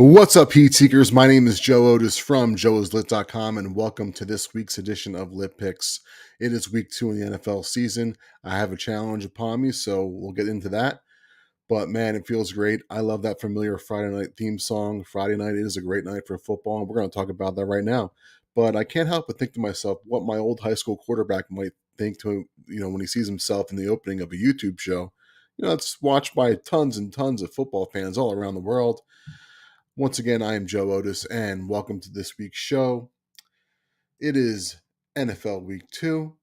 What's up, Heat Seekers? My name is Joe Otis from joeislit.com, and welcome to this week's edition of Lit Picks. It is week 2 in the NFL season. I have a challenge upon me, so we'll get into that. But man, it feels great. I love that familiar Friday night theme song. Friday night is a great night for football, and we're going to talk about that right now. But I can't help but think to myself what my old high school quarterback might think to when he sees himself in the opening of a YouTube show. It's watched by tons and tons of football fans all around the world. Once again, I am Joe Otis, and welcome to this week's show. It is NFL Week 2,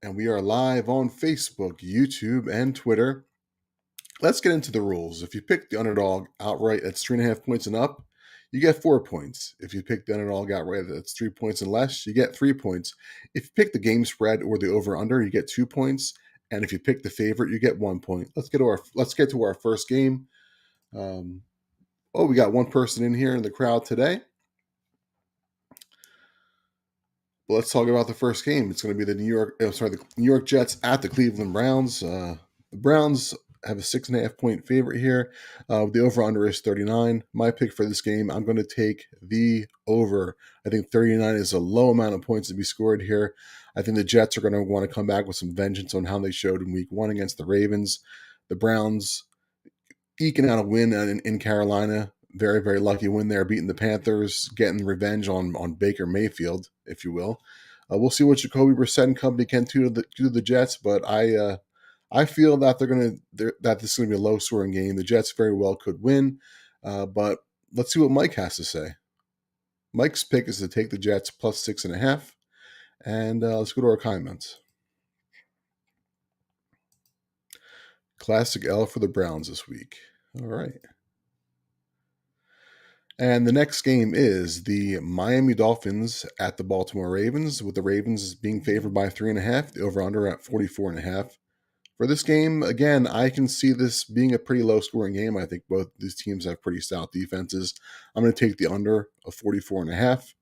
and we are live on Facebook, YouTube, and Twitter. Let's get into the rules. If you pick the underdog outright, that's 3.5 points and up, you get 4 points. If you pick the underdog outright, that's 3 points and less, you get 3 points. If you pick the game spread or the over/under, you get 2 points. And if you pick the favorite, you get 1 point. Let's get to our first game. We got one person in here in the crowd today. Well, let's talk about the first game. It's going to be the New York Jets at the Cleveland Browns. The Browns have a 6.5 point favorite here. The over/under is 39. My pick for this game, I'm going to take the over. I think 39 is a low amount of points to be scored here. I think the Jets are going to want to come back with some vengeance on how they showed in Week 1 against the Ravens. The Browns eking out a win in Carolina. Very, very lucky win there, beating the Panthers, getting revenge on Baker Mayfield, if you will. We'll see what Jacoby Brissett and company can do to the Jets, but I feel that that this is going to be a low-scoring game. The Jets very well could win, but let's see what Mike has to say. Mike's pick is to take the Jets plus 6.5, and let's go to our comments. Classic L for the Browns this week. All right. And the next game is the Miami Dolphins at the Baltimore Ravens, with the Ravens being favored by 3.5, the over-under at 44.5. For this game, again, I can see this being a pretty low-scoring game. I think both these teams have pretty stout defenses. I'm going to take the under of 44.5.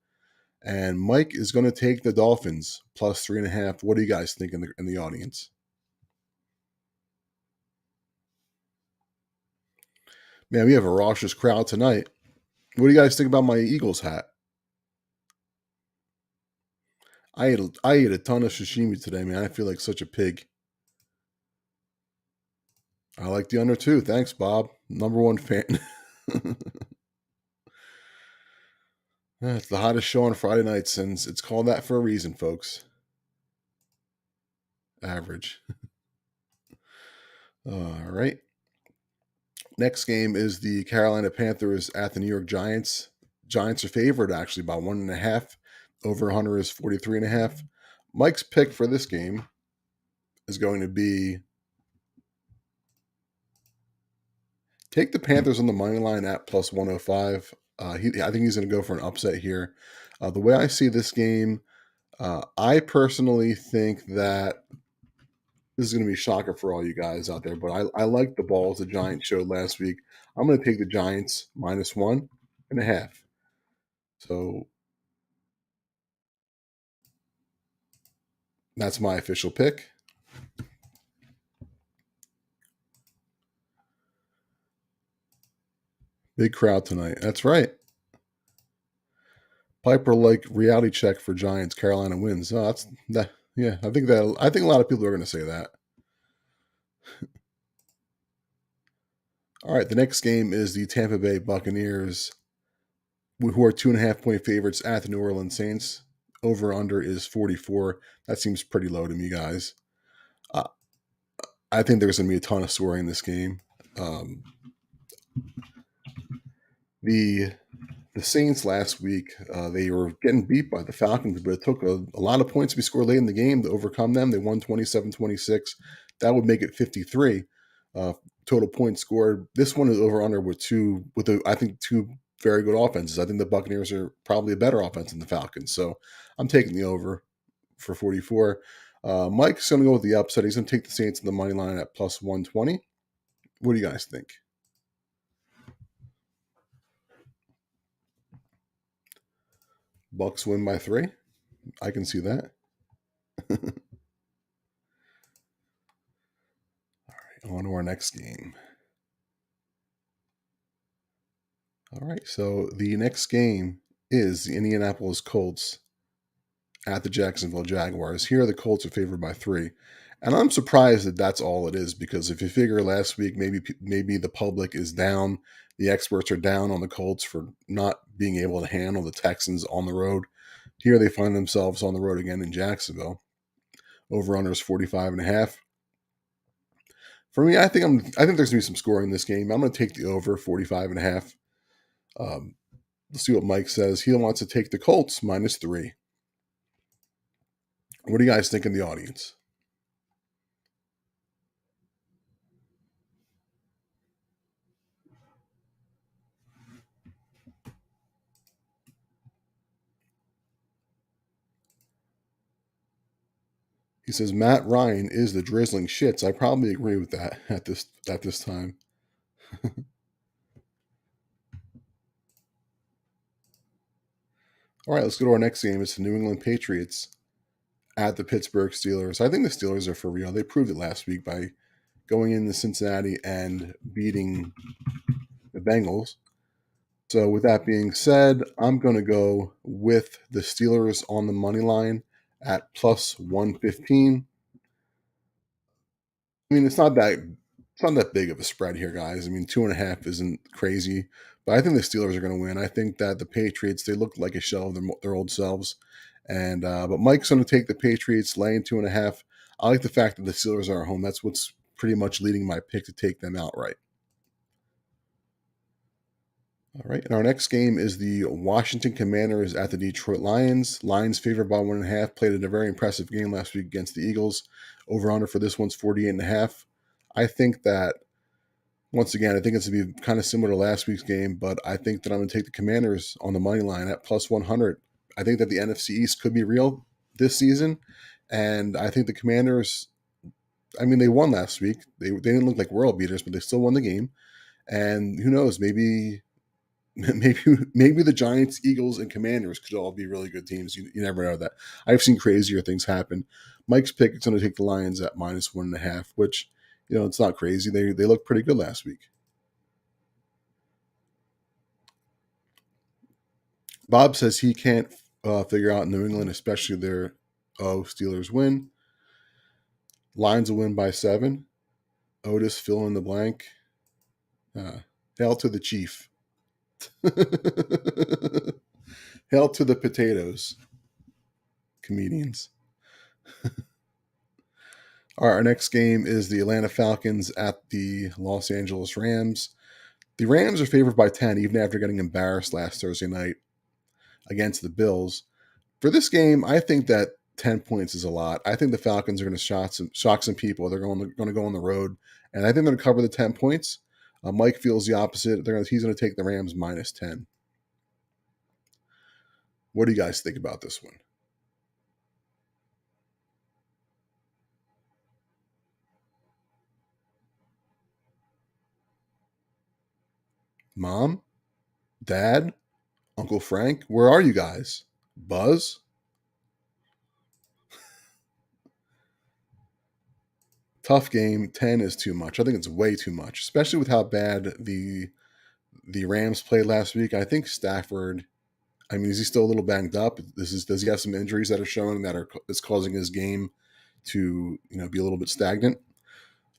And Mike is going to take the Dolphins plus 3.5. What do you guys think in the audience? Man, we have a raucous crowd tonight. What do you guys think about my Eagles hat? I ate a ton of sashimi today, man. I feel like such a pig. I like the under too. Thanks, Bob. Number one fan. It's the hottest show on Friday nights, and it's called that for a reason, folks. Average. All right. Next game is the Carolina Panthers at the New York Giants. Giants are favored actually by 1.5. Over/under is 43.5. Mike's pick for this game is going to be take the Panthers on the money line at plus 105. I think he's going to go for an upset here. The way I see this game, I personally think that this is going to be a shocker for all you guys out there, but I like the balls the Giants showed last week. I'm going to take the Giants minus 1.5. So that's my official pick. Big crowd tonight. That's right. Piper like reality check for Giants. Carolina wins. Oh, that's that. Yeah, I think a lot of people are going to say that. All right, the next game is the Tampa Bay Buccaneers, who are 2.5 point favorites at the New Orleans Saints. Over/under is 44. That seems pretty low to me, guys. I think there's going to be a ton of scoring in this game. The Saints last week, they were getting beat by the Falcons, but it took a lot of points to be scored late in the game to overcome them. They won 27-26. That would make it 53 total points scored. This one is over/under with I think two very good offenses. I think the Buccaneers are probably a better offense than the Falcons, so I'm taking the over for 44. Mike's going to go with the upset. He's going to take the Saints in the money line at plus 120. What do you guys think? Bucks win by 3. I can see that. All right, on to our next game. All right. So the next game is the Indianapolis Colts at the Jacksonville Jaguars. Here, the Colts are favored by 3. And I'm surprised that that's all it is, because if you figure last week, maybe the public is down, the experts are down on the Colts for not being able to handle the Texans on the road. Here they find themselves on the road again in Jacksonville. Over under is 45.5. For me, I think there's gonna be some scoring in this game. I'm gonna take the over 45.5. Let's see what Mike says. He wants to take the Colts -3. What do you guys think in the audience? He says Matt Ryan is the drizzling shits. I probably agree with that at this time. All right, let's go to our next game. It's the New England Patriots at the Pittsburgh Steelers. I think the Steelers are for real. They proved it last week by going into Cincinnati and beating the Bengals. So, with that being said, I'm going to go with the Steelers on the money line at plus 115. I mean, it's not that big of a spread here, guys. I mean, 2.5 isn't crazy, but I think the Steelers are going to win. I think that the Patriots, they look like a shell of their old selves, and but Mike's going to take the Patriots laying 2.5. I like the fact that the Steelers are at home. That's what's pretty much leading my pick to take them outright. All right, and our next game is the Washington Commanders at the Detroit Lions. Lions favored by 1.5. Played in a very impressive game last week against the Eagles. Over under for this one's 48.5. I think that once again, I think it's going to be kind of similar to last week's game, but I think that I'm going to take the Commanders on the money line at plus 100. I think that the NFC East could be real this season, and I think the Commanders. I mean, they won last week. They didn't look like world beaters, but they still won the game. And who knows? Maybe the Giants, Eagles, and Commanders could all be really good teams. You never know that. I've seen crazier things happen. Mike's pick is going to take the Lions at -1.5, which it's not crazy. They looked pretty good last week. Bob says he can't figure out New England, especially their Steelers win. Lions will win by 7. Otis fill in the blank. Hail to the Chief. Hail to the potatoes. Comedians. All right, our next game is the Atlanta Falcons at the Los Angeles Rams. The Rams are favored by 10, even after getting embarrassed last Thursday night against the Bills. For this game, I think that 10 points is a lot. I think the Falcons are going to shock some people. They're going to go on the road, and I think they're going to cover the 10 points. Mike feels the opposite. He's going to take the Rams -10. What do you guys think about this one? Mom? Dad? Uncle Frank? Where are you guys? Buzz? Tough game. 10 is too much. I think it's way too much, especially with how bad the Rams played last week. I think Stafford. I mean, is he still a little banged up? Does he have some injuries that are showing is causing his game to be a little bit stagnant?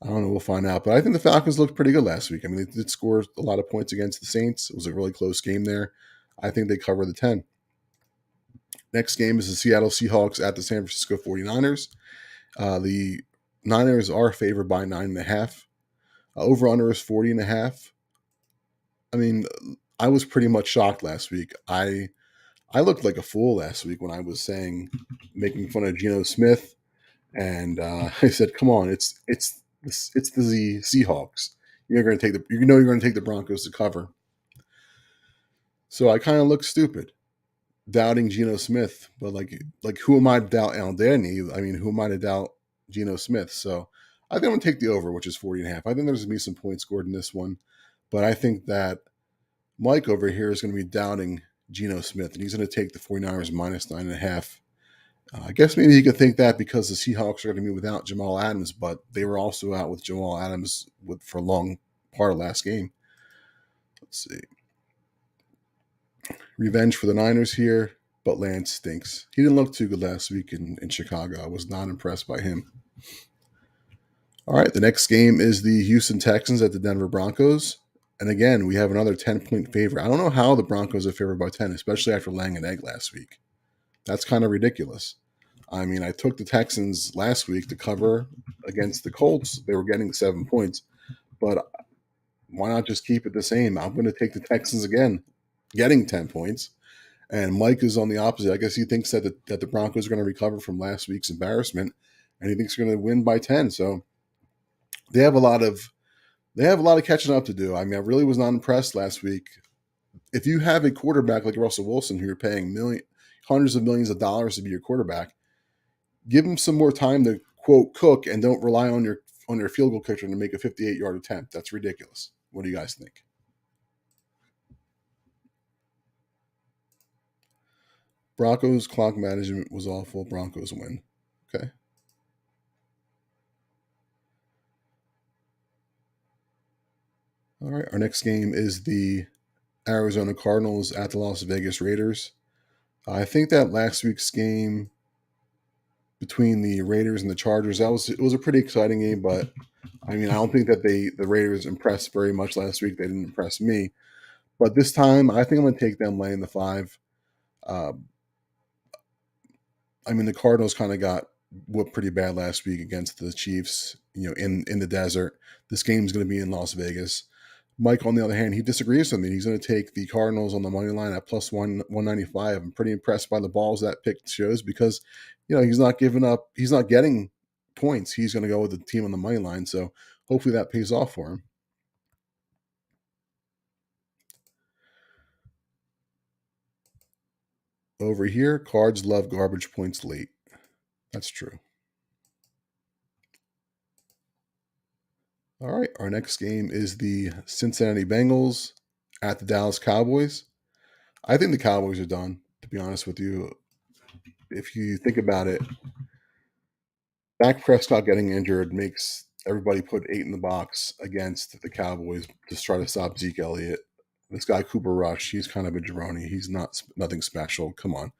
I don't know. We'll find out. But I think the Falcons looked pretty good last week. I mean, they did score a lot of points against the Saints. It was a really close game there. I think they cover the 10. Next game is the Seattle Seahawks at the San Francisco 49ers. The Niners are favored by 9.5. Over under is 40.5. I mean, I was pretty much shocked last week. I looked like a fool last week when I was making fun of Geno Smith, and I said, "Come on, it's the Seahawks. You're going to you're going to take the Broncos to cover." So I kind of looked stupid, doubting Geno Smith. But who am I to doubt Al Danny? I mean, who am I to doubt Geno Smith? So I think I'm going to take the over, which is 40.5. I think there's going to be some points scored in this one, but I think that Mike over here is going to be doubting Geno Smith, and he's going to take the 49ers -9.5. I guess maybe he could think that because the Seahawks are going to be without Jamal Adams, but they were also out with Jamal Adams for a long part of last game. Let's see. Revenge for the Niners here, but Lance stinks. He didn't look too good last week in Chicago. I was not impressed by him. All right, the next game is the Houston Texans at the Denver Broncos. And again, we have another 10-point favorite. I don't know how the Broncos are favored by 10, especially after laying an egg last week. That's kind of ridiculous. I mean, I took the Texans last week to cover against the Colts. They were getting 7 points, but why not just keep it the same? I'm going to take the Texans again, getting 10 points. And Mike is on the opposite. I guess he thinks that the Broncos are going to recover from last week's embarrassment, and he thinks they're going to win by 10. So they have a lot of catching up to do. I mean, I really was not impressed last week. If you have a quarterback like Russell Wilson, who you're paying hundreds of millions of dollars to be your quarterback, give him some more time to quote cook, and don't rely on your field goal kicker to make a 58-yard attempt. That's ridiculous. What do you guys think? Broncos clock management was awful. Broncos win. Okay. All right. Our next game is the Arizona Cardinals at the Las Vegas Raiders. I think that last week's game between the Raiders and the Chargers, it was a pretty exciting game, but I mean, I don't think that the Raiders impressed very much last week. They didn't impress me. But this time, I think I'm going to take them laying the 5. Uh, I mean, the Cardinals kind of got whooped pretty bad last week against the Chiefs, in the desert. This game's going to be in Las Vegas. Mike, on the other hand, he disagrees with me. He's going to take the Cardinals on the money line at plus 195. I'm pretty impressed by the balls that pick shows because, he's not giving up. He's not getting points. He's going to go with the team on the money line. So hopefully that pays off for him. Over here, Cards love garbage points late. That's true. All right, our next game is the Cincinnati Bengals at the Dallas Cowboys. I think the Cowboys are done, to be honest with you. If you think about it, Dak Prescott getting injured makes everybody put 8 in the box against the Cowboys to try to stop Zeke Elliott. This guy Cooper Rush, he's kind of a jabroni. He's nothing special. Come on,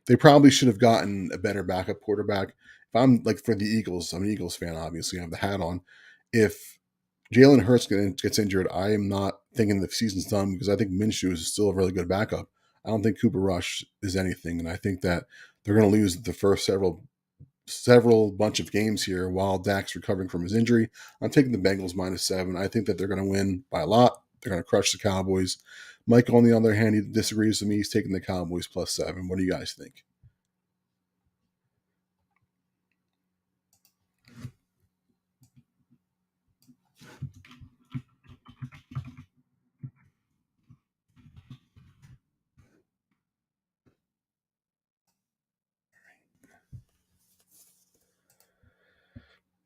they probably should have gotten a better backup quarterback. If I'm like for the Eagles, I'm an Eagles fan. Obviously, I have the hat on. If Jalen Hurts gets injured, I am not thinking the season's done because I think Minshew is still a really good backup. I don't think Cooper Rush is anything, and I think that they're going to lose the first several bunch of games here while Dak's recovering from his injury. I'm taking the Bengals -7. I think that they're going to win by a lot. They're going to crush the Cowboys. Mike, on the other hand, he disagrees with me. He's taking the Cowboys +7. What do you guys think?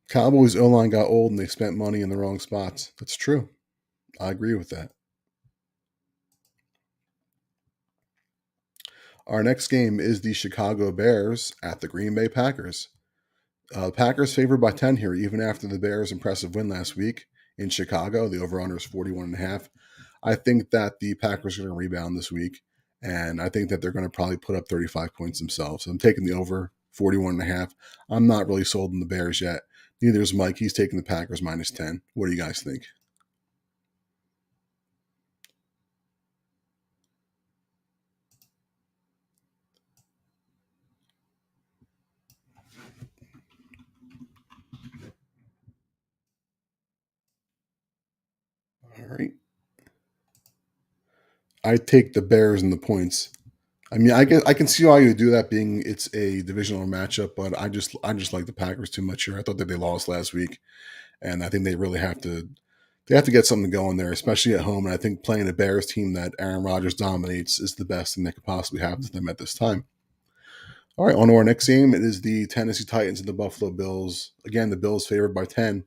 Cowboys O-line got old and they spent money in the wrong spots. That's true. I agree with that. Our next game is the Chicago Bears at the Green Bay Packers. Packers favored by 10 here, even after the Bears' impressive win last week in Chicago. The over-under is 41.5. I think that the Packers are going to rebound this week, and I think that they're going to probably put up 35 points themselves. So I'm taking the over 41.5. I'm not really sold on the Bears yet. Neither is Mike. He's taking the Packers -10. What do you guys think? All right. I take the Bears and the points. I mean, I can see why you would do that, being it's a divisional matchup, but I just like the Packers too much here. I thought that they lost last week, and I think they have to get something going there, especially at home. And I think playing a Bears team that Aaron Rodgers dominates is the best thing that could possibly happen to them at this time. All right, on to our next game. It is the Tennessee Titans and the Buffalo Bills. Again, the Bills favored by 10.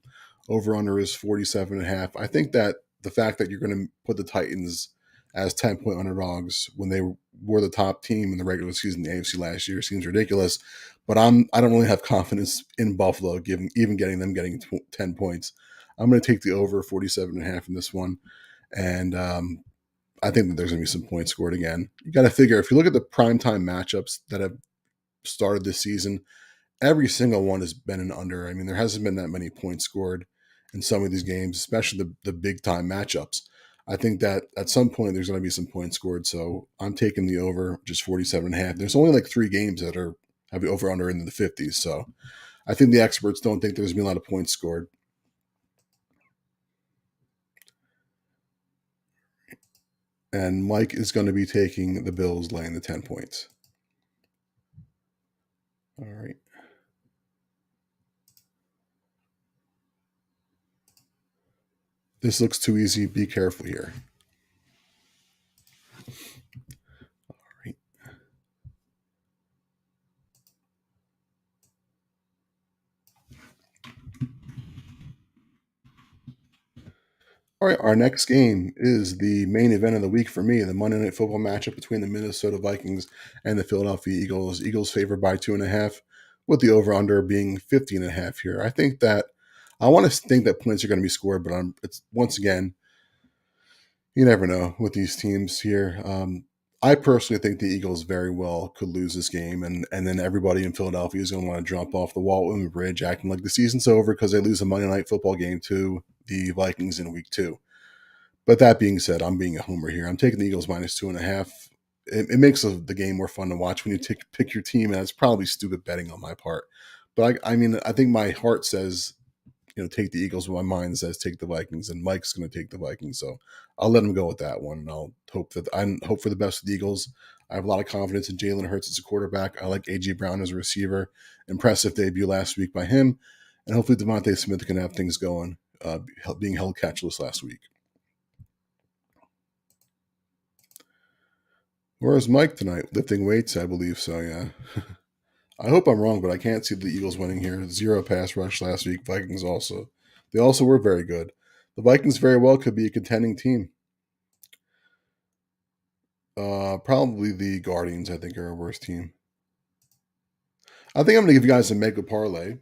Over under is 47.5. I think that the fact that you're going to put the Titans as 10-point underdogs when they were the top team in the regular season in the AFC last year seems ridiculous. But I don't really have confidence in Buffalo, even getting 10 points. I'm going to take the over 47.5 in this one. And I think that there's going to be some points scored again. You got to figure if you look at the primetime matchups that have started this season, every single one has been an under. I mean, there hasn't been that many points scored in some of these games, especially the big time matchups. I think that at some point there's going to be some points scored. So I'm taking the over, just 47.5. There's only like 3 games that have the over under in the 50s. So I think the experts don't think there's going to be a lot of points scored. And Mike is going to be taking the Bills laying the 10 points. All right. This looks too easy. Be careful here. All right. All right, our next game is the main event of the week for me, the Monday Night Football matchup between the Minnesota Vikings and the Philadelphia Eagles. Eagles favored by 2.5, with the over/under being 50.5 here. I want to think that points are going to be scored, but it's once again, you never know with these teams here. I personally think the Eagles very well could lose this game, and then everybody in Philadelphia is going to want to jump off the Walton Bridge, acting like the season's over because they lose a Monday Night Football game to the Vikings in Week 2. But that being said, I'm being a homer here. I'm taking the Eagles -2.5. It makes the game more fun to watch when you pick your team, and it's probably stupid betting on my part. But I mean, I think my heart says, take the Eagles, but my mind says take the Vikings, and Mike's going to take the Vikings. So I'll let him go with that one, and I'll hope for the best of the Eagles. I have a lot of confidence in Jalen Hurts as a quarterback. I like A.J. Brown as a receiver. Impressive debut last week by him, and hopefully Devontae Smith can have things going, being held catchless last week. Where's Mike tonight? Lifting weights, I believe so, yeah. I hope I'm wrong, but I can't see the Eagles winning here. 0 pass rush last week. Vikings also. They also were very good. The Vikings very well could be a contending team. Probably the Guardians, I think, are a worse team. I think I'm going to give you guys a mega parlay.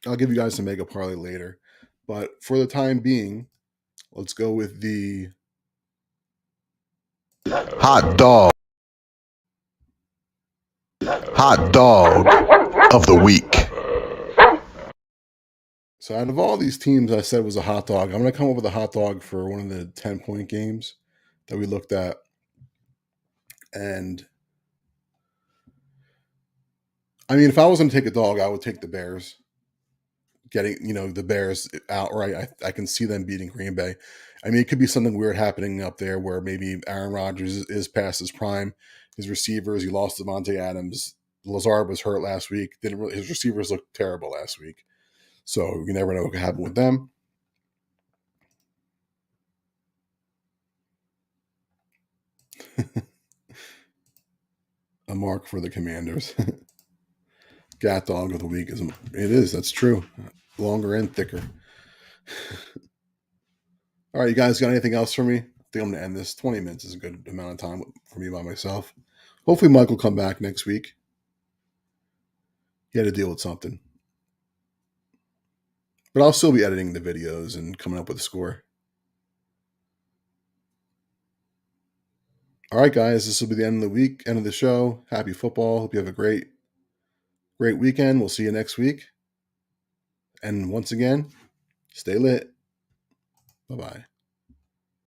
I'll give you guys a mega parlay later. But for the time being, let's go with the hot dog of the week. So out of all these teams I said was a hot dog, I'm going to come up with a hot dog for one of the 10-point games that we looked at. And I mean, if I was going to take a dog, I would take the Bears. Getting, the Bears outright. I can see them beating Green Bay. I mean, it could be something weird happening up there where maybe Aaron Rodgers is past his prime. His receivers, he lost Devontae Adams. Lazard was hurt last week. His receivers looked terrible last week. So you never know what could happen with them. A mark for the Commanders. Gat dog of the week is. That's true. Longer and thicker. All right, you guys got anything else for me? I think I'm going to end this. 20 minutes is a good amount of time for me by myself. Hopefully Mike will come back next week. He had to deal with something. But I'll still be editing the videos and coming up with a score. All right, guys, this will be the end of the week, end of the show. Happy football. Hope you have a great weekend. We'll see you next week. And once again, stay lit. Bye-bye.